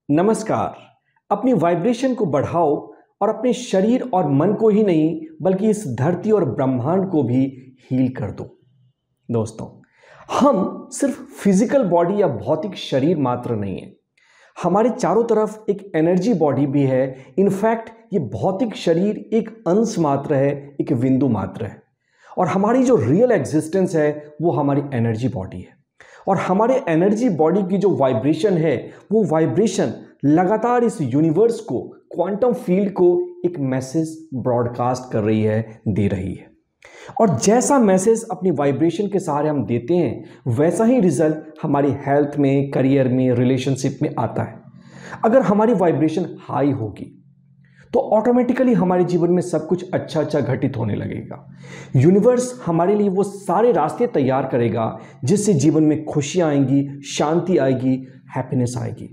नमस्कार। अपनी वाइब्रेशन को बढ़ाओ और अपने शरीर और मन को ही नहीं बल्कि इस धरती और ब्रह्मांड को भी हील कर दो। दोस्तों, हम सिर्फ फिजिकल बॉडी या भौतिक शरीर मात्र नहीं है, हमारे चारों तरफ एक एनर्जी बॉडी भी है। इनफैक्ट ये भौतिक शरीर एक अंश मात्र है, एक बिंदु मात्र है, और हमारी जो रियल एग्जिस्टेंस है वो हमारी एनर्जी बॉडी है। और हमारे एनर्जी बॉडी की जो वाइब्रेशन है वो वाइब्रेशन लगातार इस यूनिवर्स को, क्वांटम फील्ड को एक मैसेज ब्रॉडकास्ट कर रही है, दे रही है। और जैसा मैसेज अपनी वाइब्रेशन के सहारे हम देते हैं वैसा ही रिजल्ट हमारी हेल्थ में, करियर में, रिलेशनशिप में आता है। अगर हमारी वाइब्रेशन हाई होगी तो ऑटोमेटिकली हमारे जीवन में सब कुछ अच्छा अच्छा घटित होने लगेगा। यूनिवर्स हमारे लिए वो सारे रास्ते तैयार करेगा जिससे जीवन में खुशियां आएंगी, शांति आएगी, हैप्पीनेस आएगी।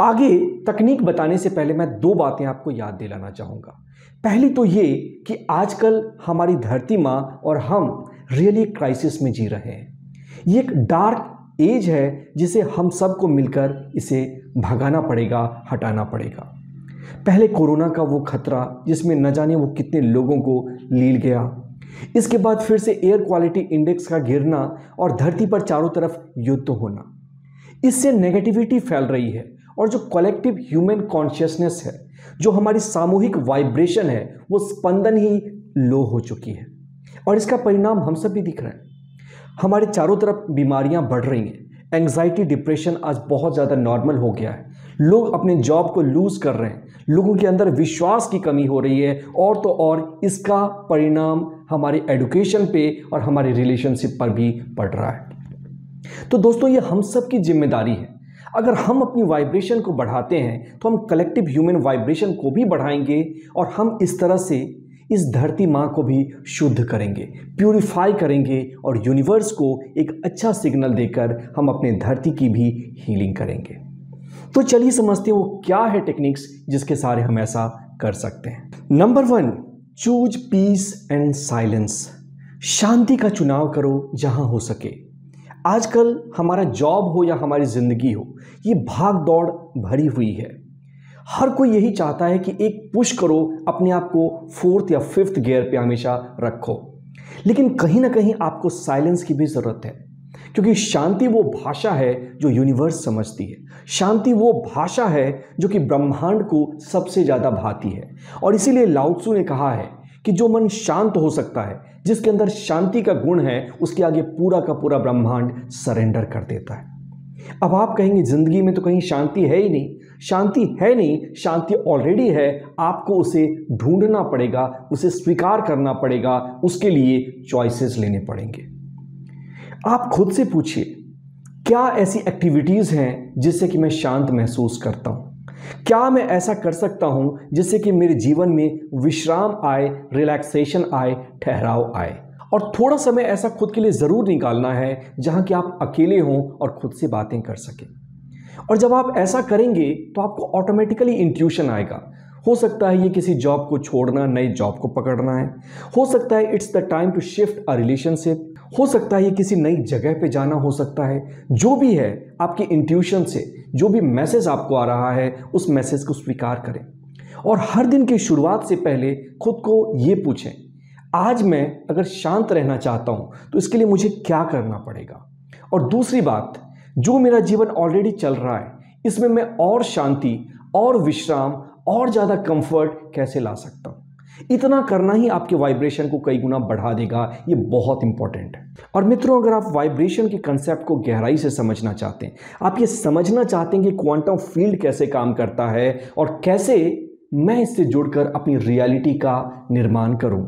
आगे तकनीक बताने से पहले मैं दो बातें आपको याद दिलाना चाहूँगा। पहली तो ये कि आजकल हमारी धरती माँ और हम रियली क्राइसिस में जी रहे हैं। ये एक डार्क एज है जिसे हम सबको मिलकर इसे भगाना पड़ेगा, हटाना पड़ेगा। पहले कोरोना का वो खतरा जिसमें न जाने वो कितने लोगों को लील गया, इसके बाद फिर से एयर क्वालिटी इंडेक्स का गिरना और धरती पर चारों तरफ युद्ध होना। इससे नेगेटिविटी फैल रही है और जो कलेक्टिव ह्यूमन कॉन्शियसनेस है, जो हमारी सामूहिक वाइब्रेशन है, वो स्पंदन ही लो हो चुकी है। और इसका परिणाम हम सब भी दिख रहे हैं। हमारे चारों तरफ बीमारियां बढ़ रही हैं। एंग्जाइटी, डिप्रेशन आज बहुत ज़्यादा नॉर्मल हो गया है। लोग अपने जॉब को लूज कर रहे हैं, लोगों के अंदर विश्वास की कमी हो रही है, और तो और इसका परिणाम हमारी एजुकेशन पे और हमारे रिलेशनशिप पर भी पड़ रहा है। तो दोस्तों, ये हम सब की जिम्मेदारी है। अगर हम अपनी वाइब्रेशन को बढ़ाते हैं तो हम कलेक्टिव ह्यूमन वाइब्रेशन को भी बढ़ाएंगे और हम इस तरह से इस धरती माँ को भी शुद्ध करेंगे, प्यूरिफाई करेंगे, और यूनिवर्स को एक अच्छा सिग्नल देकर हम अपने धरती की भी हीलिंग करेंगे। तो चलिए समझते हैं वो क्या है टेक्निक्स जिसके सहारे हम ऐसा कर सकते हैं। Number 1, choose peace and silence. शांति का चुनाव करो जहां हो सके। आजकल हमारा जॉब हो या हमारी जिंदगी हो, ये भाग दौड़ भरी हुई है। हर कोई यही चाहता है कि एक पुश करो, अपने आप को 4th या 5th गियर पे हमेशा रखो। लेकिन कहीं ना कहीं आपको साइलेंस की भी ज़रूरत है, क्योंकि शांति वो भाषा है जो यूनिवर्स समझती है। शांति वो भाषा है जो कि ब्रह्मांड को सबसे ज़्यादा भाती है। और इसीलिए लाओ त्सु ने कहा है कि जो मन शांत हो सकता है, जिसके अंदर शांति का गुण है, उसके आगे पूरा का पूरा ब्रह्मांड सरेंडर कर देता है। अब आप कहेंगे ज़िंदगी में तो कहीं शांति है ही नहीं। शांति है नहीं, शांति ऑलरेडी है। आपको उसे ढूंढना पड़ेगा, उसे स्वीकार करना पड़ेगा, उसके लिए चॉइसेस लेने पड़ेंगे। आप खुद से पूछिए, क्या ऐसी एक्टिविटीज़ हैं जिससे कि मैं शांत महसूस करता हूँ? क्या मैं ऐसा कर सकता हूँ जिससे कि मेरे जीवन में विश्राम आए, रिलैक्सेशन आए, ठहराव आए? और थोड़ा समय ऐसा खुद के लिए ज़रूर निकालना है जहाँ कि आप अकेले हों और खुद से बातें कर सकें। और जब आप ऐसा करेंगे तो आपको ऑटोमेटिकली इंट्यूशन आएगा। हो सकता है ये किसी जॉब को छोड़ना, नई जॉब को पकड़ना है। हो सकता है it's the time to shift a relationship. हो सकता है ये किसी नई जगह पे जाना हो सकता है। जो भी है, आपकी इंट्यूशन से जो भी मैसेज आपको आ रहा है, उस मैसेज को स्वीकार करें। और हर दिन की शुरुआत से पहले खुद को ये पूछें, आज मैं अगर शांत रहना चाहता हूँ तो इसके लिए मुझे क्या करना पड़ेगा? और दूसरी बात, जो मेरा जीवन ऑलरेडी चल रहा है, इसमें मैं और शांति और विश्राम और ज़्यादा कंफर्ट कैसे ला सकता हूँ? इतना करना ही आपके वाइब्रेशन को कई गुना बढ़ा देगा। ये बहुत इंपॉर्टेंट है। और मित्रों, अगर आप वाइब्रेशन के कंसेप्ट को गहराई से समझना चाहते हैं, आप ये समझना चाहते हैं कि क्वांटम फील्ड कैसे काम करता है और कैसे मैं इससे जुड़कर अपनी रियलिटी का निर्माण करूं,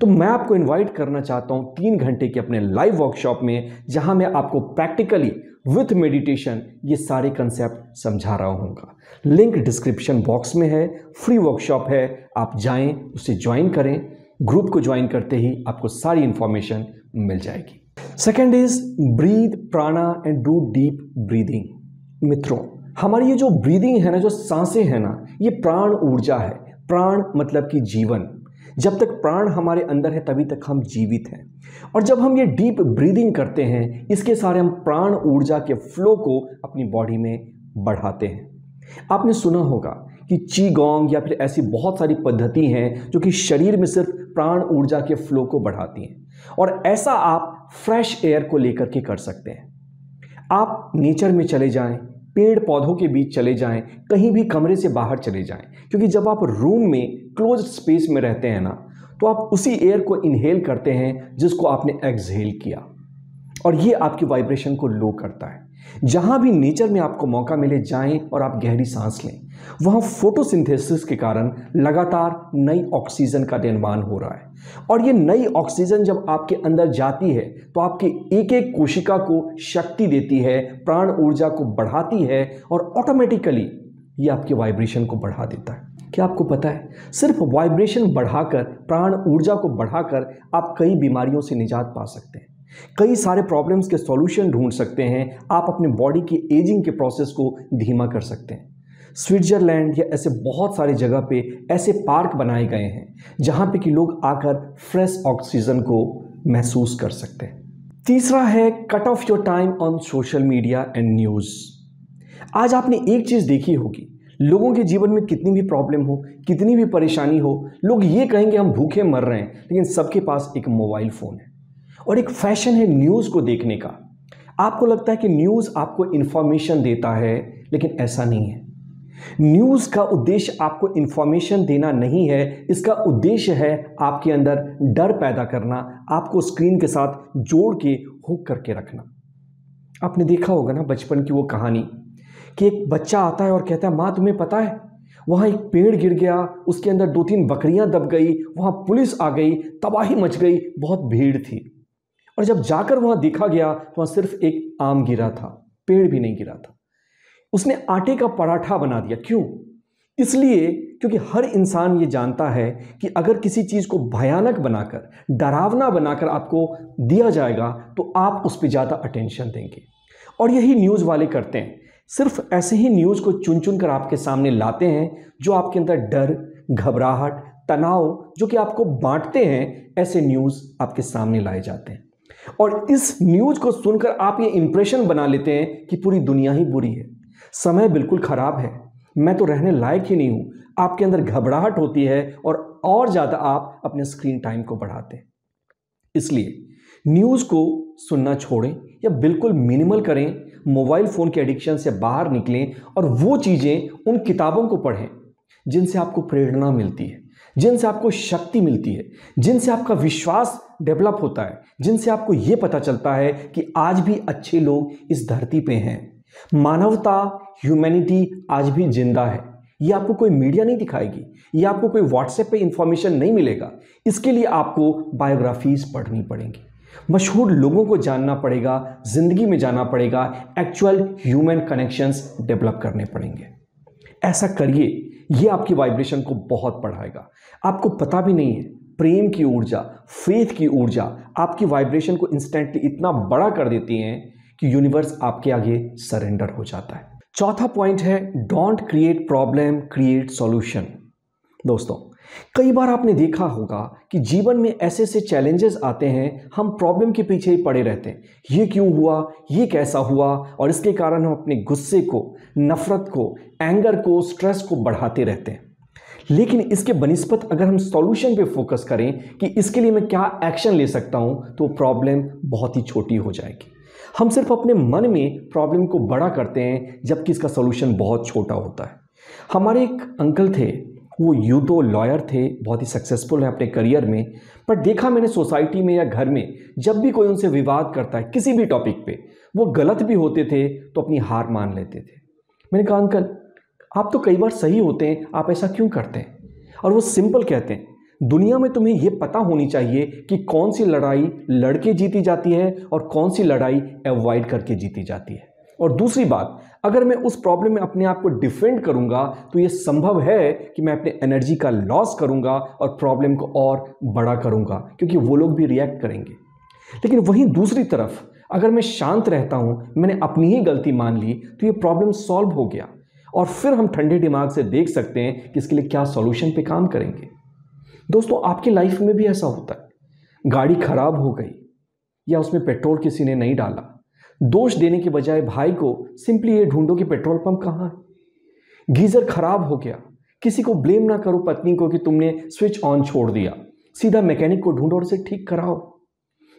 तो मैं आपको इनवाइट करना चाहता हूं 3 घंटे के अपने लाइव वर्कशॉप में, जहां मैं आपको प्रैक्टिकली विथ मेडिटेशन ये सारे कंसेप्ट समझा रहा हूँगा। लिंक डिस्क्रिप्शन बॉक्स में है। फ्री वर्कशॉप है, आप जाएं, उसे ज्वाइन करें। ग्रुप को ज्वाइन करते ही आपको सारी इंफॉर्मेशन मिल जाएगी। सेकेंड इज ब्रीथ प्राणा एंड डू डीप ब्रीदिंग। मित्रों, हमारी ये जो ब्रीदिंग है ना, जो सांसें हैं ना, ये प्राण ऊर्जा है। प्राण मतलब कि जीवन। जब तक प्राण हमारे अंदर है तभी तक हम जीवित हैं। और जब हम ये डीप ब्रीदिंग करते हैं, इसके सारे हम प्राण ऊर्जा के फ्लो को अपनी बॉडी में बढ़ाते हैं। आपने सुना होगा कि चीगोंग या फिर ऐसी बहुत सारी पद्धति हैं जो कि शरीर में सिर्फ प्राण ऊर्जा के फ्लो को बढ़ाती हैं, और ऐसा आप फ्रेश एयर को लेकर के कर सकते हैं। आप नेचर में चले जाएं, पेड़ पौधों के बीच चले जाएं, कहीं भी कमरे से बाहर चले जाएं, क्योंकि जब आप रूम में क्लोज्ड स्पेस में रहते हैं ना, तो आप उसी एयर को इनहेल करते हैं जिसको आपने एक्सहेल किया, और ये आपकी वाइब्रेशन को लो करता है। जहां भी नेचर में आपको मौका मिले जाएं और आप गहरी सांस लें। वहां फोटोसिंथेसिस के कारण लगातार नई ऑक्सीजन का निर्माण हो रहा है, और ये नई ऑक्सीजन जब आपके अंदर जाती है तो आपके एक एक कोशिका को शक्ति देती है, प्राण ऊर्जा को बढ़ाती है, और ऑटोमेटिकली ये आपके वाइब्रेशन को बढ़ा देता है। क्या आपको पता है, सिर्फ वाइब्रेशन बढ़ाकर, प्राण ऊर्जा को बढ़ाकर आप कई बीमारियों से निजात पा सकते हैं, कई सारे प्रॉब्लम्स के सॉल्यूशन ढूंढ सकते हैं, आप अपने बॉडी की एजिंग के प्रोसेस को धीमा कर सकते हैं। स्विट्जरलैंड या ऐसे बहुत सारे जगह पे ऐसे पार्क बनाए गए हैं जहां पे कि लोग आकर फ्रेश ऑक्सीजन को महसूस कर सकते हैं। तीसरा है cut off your time on social media and news. आज आपने एक चीज़ देखी होगी, लोगों के जीवन में कितनी भी प्रॉब्लम हो, कितनी भी परेशानी हो, लोग ये कहेंगे हम भूखे मर रहे हैं, लेकिन सबके पास एक मोबाइल फ़ोन है और एक फैशन है न्यूज़ को देखने का। आपको लगता है कि न्यूज़ आपको इन्फॉर्मेशन देता है, लेकिन ऐसा नहीं है। न्यूज़ का उद्देश्य आपको इन्फॉर्मेशन देना नहीं है, इसका उद्देश्य है आपके अंदर डर पैदा करना, आपको स्क्रीन के साथ जोड़ के हुक करके रखना। आपने देखा होगा ना बचपन की वो कहानी कि एक बच्चा आता है और कहता है, माँ तुम्हें पता है वहाँ एक पेड़ गिर गया, उसके अंदर 2-3 बकरियां दब गई, वहाँ पुलिस आ गई, तबाही मच गई, बहुत भीड़ थी। और जब जाकर वहाँ देखा गया तो वहाँ सिर्फ एक आम गिरा था, पेड़ भी नहीं गिरा था। उसने आटे का पराठा बना दिया। क्यों? इसलिए क्योंकि हर इंसान ये जानता है कि अगर किसी चीज़ को भयानक बनाकर, डरावना बनाकर आपको दिया जाएगा तो आप उस पर ज़्यादा अटेंशन देंगे। और यही न्यूज़ वाले करते हैं, सिर्फ ऐसे ही न्यूज़ को चुन चुन कर आपके सामने लाते हैं जो आपके अंदर डर, घबराहट, तनाव जो कि आपको बांटते हैं, ऐसे न्यूज़ आपके सामने लाए जाते हैं। और इस न्यूज़ को सुनकर आप ये इंप्रेशन बना लेते हैं कि पूरी दुनिया ही बुरी है, समय बिल्कुल ख़राब है, मैं तो रहने लायक ही नहीं हूँ। आपके अंदर घबराहट होती है और ज़्यादा आप अपने स्क्रीन टाइम को बढ़ाते हैं। इसलिए न्यूज़ को सुनना छोड़ें या बिल्कुल मिनिमल करें, मोबाइल फ़ोन के एडिक्शन से बाहर निकलें और वो चीज़ें, उन किताबों को पढ़ें जिनसे आपको प्रेरणा मिलती है, जिनसे आपको शक्ति मिलती है, जिनसे आपका विश्वास डेवलप होता है, जिनसे आपको ये पता चलता है कि आज भी अच्छे लोग इस धरती पे हैं, मानवता, ह्यूमैनिटी आज भी जिंदा है। ये आपको कोई मीडिया नहीं दिखाएगी, ये आपको कोई व्हाट्सएप पे इंफॉर्मेशन नहीं मिलेगा। इसके लिए आपको बायोग्राफीज पढ़नी पड़ेंगी, मशहूर लोगों को जानना पड़ेगा, जिंदगी में जाना पड़ेगा, एक्चुअल ह्यूमन कनेक्शंस डेवलप करने पड़ेंगे। ऐसा करिए, ये आपकी वाइब्रेशन को बहुत बढ़ाएगा। आपको पता भी नहीं है, प्रेम की ऊर्जा, फेथ की ऊर्जा आपकी वाइब्रेशन को इंस्टेंटली इतना बड़ा कर देती हैं कि यूनिवर्स आपके आगे सरेंडर हो जाता है। चौथा पॉइंट है don't create problem, create solution. दोस्तों, कई बार आपने देखा होगा कि जीवन में ऐसे ऐसे चैलेंजेस आते हैं, हम प्रॉब्लम के पीछे ही पड़े रहते हैं। ये क्यों हुआ, ये कैसा हुआ, और इसके कारण हम अपने गुस्से को, नफरत को, एंगर को, स्ट्रेस को बढ़ाते रहते हैं। लेकिन इसके बनिस्बत अगर हम सॉल्यूशन पे फोकस करें कि इसके लिए मैं क्या एक्शन ले सकता हूं, तो प्रॉब्लम बहुत ही छोटी हो जाएगी। हम सिर्फ अपने मन में प्रॉब्लम को बड़ा करते हैं, जबकि इसका सॉल्यूशन बहुत छोटा होता है। हमारे एक अंकल थे, वो यूँ तो लॉयर थे, बहुत ही सक्सेसफुल हैं अपने करियर में, पर देखा मैंने सोसाइटी में या घर में जब भी कोई उनसे विवाद करता है किसी भी टॉपिक पे, वो गलत भी होते थे तो अपनी हार मान लेते थे। मैंने कहा, अंकल आप तो कई बार सही होते हैं, आप ऐसा क्यों करते हैं? और वो सिंपल कहते हैं, दुनिया में तुम्हें ये पता होनी चाहिए कि कौन सी लड़ाई लड़के जीती जाती है और कौन सी लड़ाई अवॉइड करके जीती जाती है। और दूसरी बात, अगर मैं उस प्रॉब्लम में अपने आप को डिफेंड करूंगा तो ये संभव है कि मैं अपने एनर्जी का लॉस करूंगा और प्रॉब्लम को और बड़ा करूंगा, क्योंकि वो लोग भी रिएक्ट करेंगे। लेकिन वहीं दूसरी तरफ अगर मैं शांत रहता हूं, मैंने अपनी ही गलती मान ली, तो ये प्रॉब्लम सॉल्व हो गया और फिर हम ठंडे दिमाग से देख सकते हैं कि इसके लिए क्या सॉल्यूशन पे काम करेंगे। दोस्तों, आपकी लाइफ में भी ऐसा होता है, गाड़ी खराब हो गई या उसमें पेट्रोल किसी ने नहीं डाला, दोष देने के बजाय भाई को सिंपली ये ढूंढो कि पेट्रोल पंप कहाँ है, गीजर खराब हो गया, किसी को ब्लेम ना करो पत्नी को कि तुमने स्विच ऑन छोड़ दिया, सीधा मैकेनिक को ढूंढो और उसे ठीक कराओ।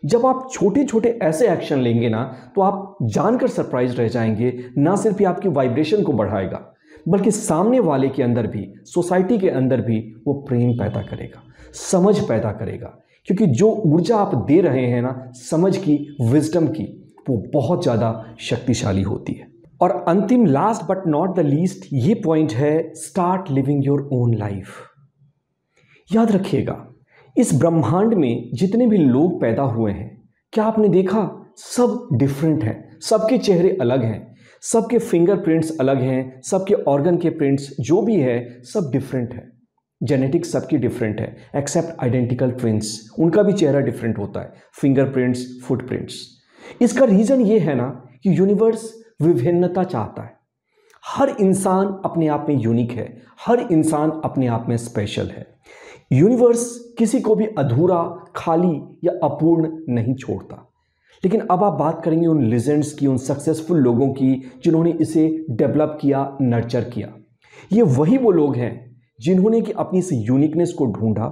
जब आप छोटे छोटे ऐसे एक्शन लेंगे ना, तो आप जानकर सरप्राइज रह जाएंगे। ना सिर्फ ये आपकी वाइब्रेशन को बढ़ाएगा, बल्कि सामने वाले के अंदर भी, सोसाइटी के अंदर भी वो प्रेम पैदा करेगा, समझ पैदा करेगा। क्योंकि जो ऊर्जा आप दे रहे हैं ना, समझ की, विजडम की, वो बहुत ज़्यादा शक्तिशाली होती है। और अंतिम, last but not the least, ये पॉइंट है, start living your own life. याद रखिएगा, इस ब्रह्मांड में जितने भी लोग पैदा हुए हैं, क्या आपने देखा, सब डिफरेंट हैं, सबके चेहरे अलग हैं, सबके फिंगरप्रिंट्स अलग हैं, सबके ऑर्गन के प्रिंट्स जो भी है सब डिफरेंट है। जेनेटिक्स सबकी डिफरेंट है, एक्सेप्ट आइडेंटिकल ट्विंस, उनका भी चेहरा डिफरेंट होता है, फिंगरप्रिंट्स, फुटप्रिंट्स। इसका रीज़न ये है ना कि यूनिवर्स विभिन्नता चाहता है। हर इंसान अपने आप में यूनिक है, हर इंसान अपने आप में स्पेशल है। यूनिवर्स किसी को भी अधूरा, खाली या अपूर्ण नहीं छोड़ता। लेकिन अब आप बात करेंगे उन लीजेंड्स की, उन सक्सेसफुल लोगों की जिन्होंने इसे डेवलप किया, नर्चर किया। ये वही वो लोग हैं जिन्होंने कि अपनी इस यूनिकनेस को ढूंढा,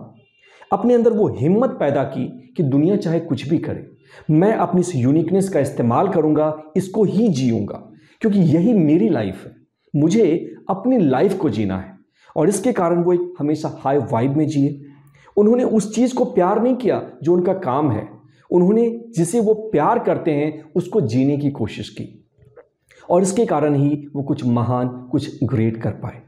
अपने अंदर वो हिम्मत पैदा की कि दुनिया चाहे कुछ भी करे, मैं अपनी इस यूनिकनेस का इस्तेमाल करूंगा, इसको ही जीऊंगा, क्योंकि यही मेरी लाइफ है, मुझे अपनी लाइफ को जीना है। और इसके कारण वो एक हमेशा हाई वाइब में जिए। उन्होंने उस चीज़ को प्यार नहीं किया जो उनका काम है, उन्होंने जिसे वो प्यार करते हैं उसको जीने की कोशिश की, और इसके कारण ही वो कुछ महान, कुछ ग्रेट कर पाए।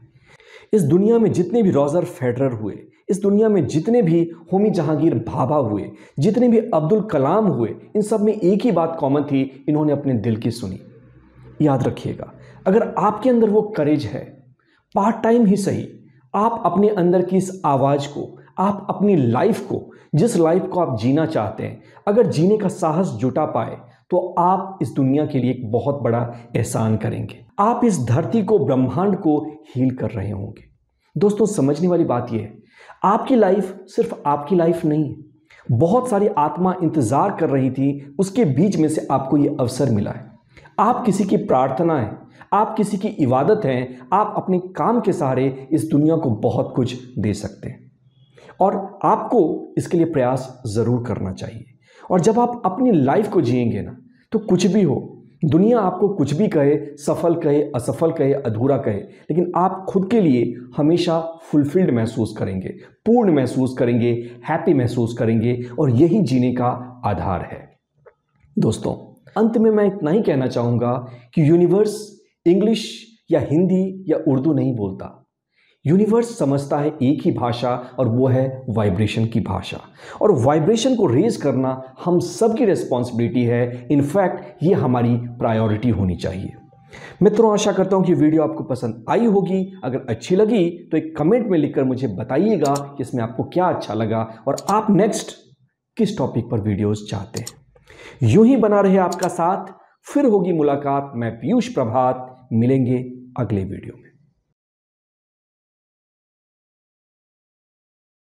इस दुनिया में जितने भी रॉजर फेडरर हुए, इस दुनिया में जितने भी होमी जहांगीर भाभा हुए, जितने भी अब्दुल कलाम हुए, इन सब में एक ही बात कॉमन थी, इन्होंने अपने दिल की सुनी। याद रखिएगा, अगर आपके अंदर वो करेज है, पार्ट टाइम ही सही, आप अपने अंदर की इस आवाज़ को, आप अपनी लाइफ को, जिस लाइफ को आप जीना चाहते हैं, अगर जीने का साहस जुटा पाए, तो आप इस दुनिया के लिए एक बहुत बड़ा एहसान करेंगे। आप इस धरती को, ब्रह्मांड को हील कर रहे होंगे। दोस्तों, समझने वाली बात यह है, आपकी लाइफ सिर्फ आपकी लाइफ नहीं है, बहुत सारी आत्मा इंतजार कर रही थी, उसके बीच में से आपको ये अवसर मिला है। आप किसी की प्रार्थना है, आप किसी की इबादत हैं, आप अपने काम के सहारे इस दुनिया को बहुत कुछ दे सकते हैं, और आपको इसके लिए प्रयास ज़रूर करना चाहिए। और जब आप अपनी लाइफ को जिएंगे ना, तो कुछ भी हो, दुनिया आपको कुछ भी कहे, सफल कहे, असफल कहे, अधूरा कहे, लेकिन आप खुद के लिए हमेशा फुलफिल्ड महसूस करेंगे, पूर्ण महसूस करेंगे, हैप्पी महसूस करेंगे, और यही जीने का आधार है। दोस्तों, अंत में मैं इतना ही कहना चाहूँगा कि यूनिवर्स इंग्लिश या हिंदी या उर्दू नहीं बोलता। यूनिवर्स समझता है एक ही भाषा, और वो है वाइब्रेशन की भाषा। और वाइब्रेशन को रेज करना हम सब की रिस्पॉन्सिबिलिटी है। इनफैक्ट ये हमारी प्रायोरिटी होनी चाहिए। मित्रों, आशा करता हूँ कि वीडियो आपको पसंद आई होगी। अगर अच्छी लगी तो एक कमेंट में लिखकर मुझे बताइएगा कि इसमें आपको क्या अच्छा लगा और आप नेक्स्ट किस टॉपिक पर वीडियोज़ चाहते हैं। यूं ही बना रहे आपका साथ, फिर होगी मुलाकात। मैं पीयूष प्रभात, मिलेंगे अगले वीडियो में।